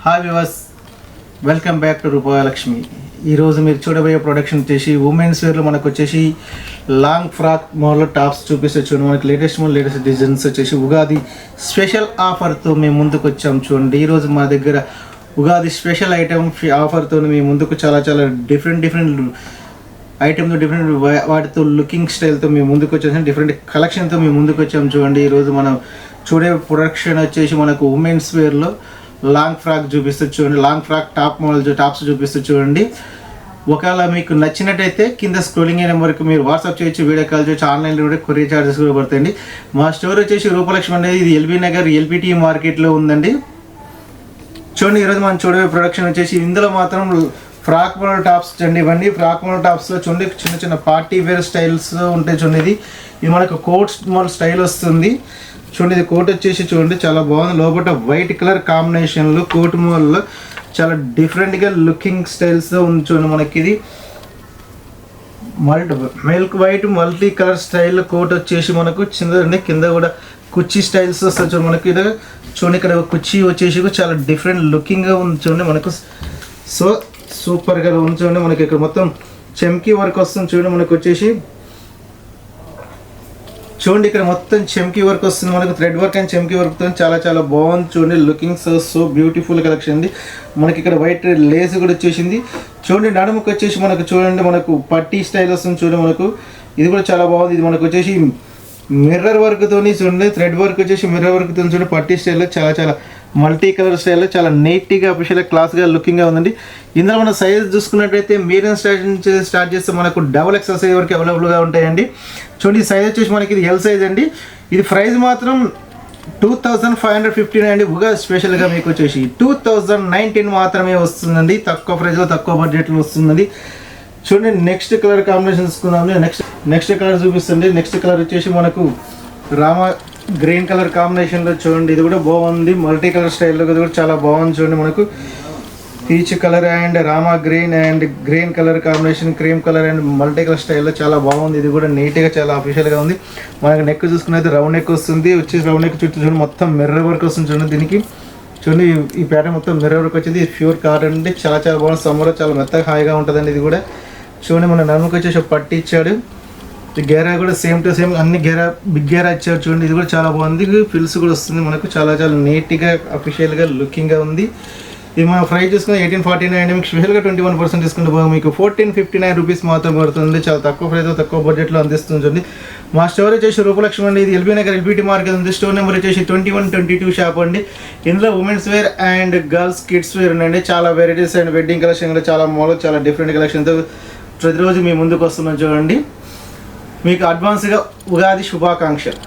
Hi viewers, welcome back to Rupayalakshmi. ఈరోజు మీరు చూడబోయే ప్రొడక్షన్ వచ్చేసి ఉమెన్స్ వేర్లో మనకు వచ్చేసి లాంగ్ ఫ్రాక్ మోడల్ టాప్స్ చూపిస్తే చూడండి. మనకి లేటెస్ట్ డిజైన్స్ వచ్చేసి ఉగాది స్పెషల్ ఆఫర్తో మేము ముందుకు వచ్చాం చూడండి. ఈరోజు మా దగ్గర ఉగాది స్పెషల్ ఐటమ్ ఆఫర్తో మేము ముందుకు చాలా డిఫరెంట్ ఐటమ్తో డిఫరెంట్ వాటితో లుకింగ్ స్టైల్తో మేము ముందుకు వచ్చేసాం. డిఫరెంట్ కలెక్షన్తో మేము ముందుకు వచ్చాం చూడండి. ఈరోజు మనం చూడే ప్రొడక్షన్ వచ్చేసి మనకు ఉమెన్స్ వేర్లో లాంగ్ ఫ్రాక్ చూపిస్తూ చూడండి. Long frock top model tops చూపిస్తూ చూడండి. ఒకవేళ మీకు నచ్చినట్టయితే కింద స్క్రోలింగ్ అయిన నెంబర్కి మీరు వాట్సాప్ చేయొచ్చు, వీడియో కాల్ చేయొచ్చు, ఆన్లైన్లో కూడా కొరియర్ ఛార్జెస్ కూడా పడతాయండి. మా స్టోర్ వచ్చేసి రూపలక్ష్మి అనేది ఇది ఎల్బీ నగర్ ఎల్పిటి మార్కెట్లో ఉందండి. చూడండి, ఈరోజు మనం చూడే ప్రొడక్షన్ వచ్చేసి ఇందులో మాత్రం ఫ్రాక్ మోడల్ టాప్స్ అండి. ఇవన్నీ ఫ్రాక్ మోడల్ టాప్స్లో చూడండి, చిన్న పార్టీ వేర్ స్టైల్స్ ఉంటాయి చూడండి. ఇది మనకు కోట్ మోడల్ స్టైల్ వస్తుంది చూడండి. ఇది కోట్ వచ్చేసి చూడండి చాలా బాగుంది. లోపల వైట్ కలర్ కాంబినేషన్లో కోట్ మోడల్లో చాలా డిఫరెంట్గా లుకింగ్ స్టైల్స్తో ఉంది చూడండి. మనకి ఇది milk white multi colour style coat వచ్చేసి మనకు చిన్నదండి. కింద కూడా కుర్చీ స్టైల్స్ వస్తుంది చూడండి. మనకి ఇది చూడండి, ఇక్కడ కుర్చీ వచ్చేసి చాలా డిఫరెంట్ లుకింగ్గా ఉంది చూడండి. మనకు సో సూపర్గా ఉంది చూడండి. మనకి ఇక్కడ మొత్తం చెమ్కీ వర్క్ వస్తుంది చూడండి. మనకు వచ్చేసి చూడండి, ఇక్కడ మొత్తం చెమ్కీ వర్క్ వస్తుంది. మనకు థ్రెడ్ వర్క్ అండ్ చెమ్కీ వర్క్తో చాలా బాగుంది చూడండి. లుకింగ్ సో బ్యూటిఫుల్ కలెక్షన్ అండి. మనకి ఇక్కడ వైట్ లేస్ కూడా వచ్చేసింది చూడండి. నడుముకు వచ్చేసి మనకు చూడండి, మనకు పట్టీ స్టైల్ వస్తుంది చూడండి. మనకు ఇది కూడా చాలా బాగుంది. ఇది మనకు వచ్చేసి మిర్రర్ వర్క్తోని చూడండి. థ్రెడ్ వర్క్ వచ్చేసి మిర్రర్ వర్క్తో చూడండి. పట్టీ స్టైల్లో చాలా మల్టీ కలర్ స్టైల్లో చాలా నీట్గా అఫీషియల్గా క్లాస్గా లుకింగ్గా ఉందండి. ఇందులో మన సైజ్ చూసుకున్నట్టయితే మీడియం స్టార్ట్ చేస్తే మనకు డబుల్ ఎక్స్ఎల్ సైజ్ వరకు అవైలబుల్గా ఉంటాయండి. చూడండి, ఈ సైజ్ వచ్చేసి మనకి ఇది ఎల్ సైజ్ అండి. ఇది ప్రైస్ మాత్రం 2559 అండి. ఉగాది స్పెషల్గా మీకు వచ్చేసి 2019 మాత్రమే వస్తుందండి. తక్కువ ప్రైస్లో తక్కువ బడ్జెట్లో వస్తుందండి. చూడండి, నెక్స్ట్ కలర్ కాంబినేషన్ తీసుకున్నాము. నెక్స్ట్ కలర్ చూపిస్తుంది. నెక్స్ట్ కలర్ వచ్చేసి మనకు రామా గ్రీన్ కలర్ కాంబినేషన్లో చూడండి. ఇది కూడా బాగుంది. మల్టీ కలర్ స్టైల్లో కూడా చాలా బాగుంది చూడండి. మనకు peach colour and Rama green and green colour combination, cream colour and multi colour స్టైల్లో చాలా బాగుంది. ఇది కూడా నీట్గా చాలా అఫీషియల్గా ఉంది. మనకు నెక్ చూసుకున్నది రౌండ్ నెక్ వస్తుంది. వచ్చేసి రౌండ్ నెక్ చుట్టూ చూడండి మొత్తం మిర్రర్ వర్క్ వస్తుంది చూడండి. దీనికి చూడండి, ఈ ప్యాటర్న్ మొత్తం మిర్రర్ వర్క్ వచ్చింది. ఇది ప్యూర్ కాటన్ అండి. చాలా బాగుంది. సమ్మర్లో చాలా మెత్తగా హాయిగా ఉంటుందండి. ఇది కూడా చూడండి, మన నడుముకు వచ్చేసి పట్టి ఇచ్చాడు. గేరా కూడా సేమ్ టు సేమ్ అన్ని బిగ్ గేరా ఇచ్చారు చూడండి. ఇది కూడా చాలా బాగుంది. ఫిల్స్ కూడా వస్తుంది మనకు. చాలా నీట్గా అఫీషియల్గా లుకింగ్గా ఉంది. ఇది మన ప్రైస్ చూసుకుని 1849 మీకు స్పెషల్గా 21% డిస్కౌంట్ మీకు 1459 రూపీస్ మాత్రం పడుతుంది. చాలా తక్కువ ప్రైస్ తక్కువ బడ్జెట్లో అందిస్తుంది. మా స్టోర్ వచ్చేసి రూపలక్ష్మి అండి. ఇది ఎల్బీ నగర్ ఎల్పిటి మార్కెట్ ఉంది. స్టోర్ నెంబర్ వచ్చేసి 2122 షాప్ అండి. ఇందులో women's wear and girls kids wear ఉన్నాయండి. చాలా వెరైటీస్ అండ్ వెడ్డింగ్ కలెక్షన్ కూడా చాలా మోడల్ చాలా డిఫరెంట్ కలెక్షన్తో ప్రతిరోజు మీ ముందుకు వస్తున్నాం చూడండి. మీకు అడ్వాన్స్గా ఉగాది శుభాకాంక్షలు.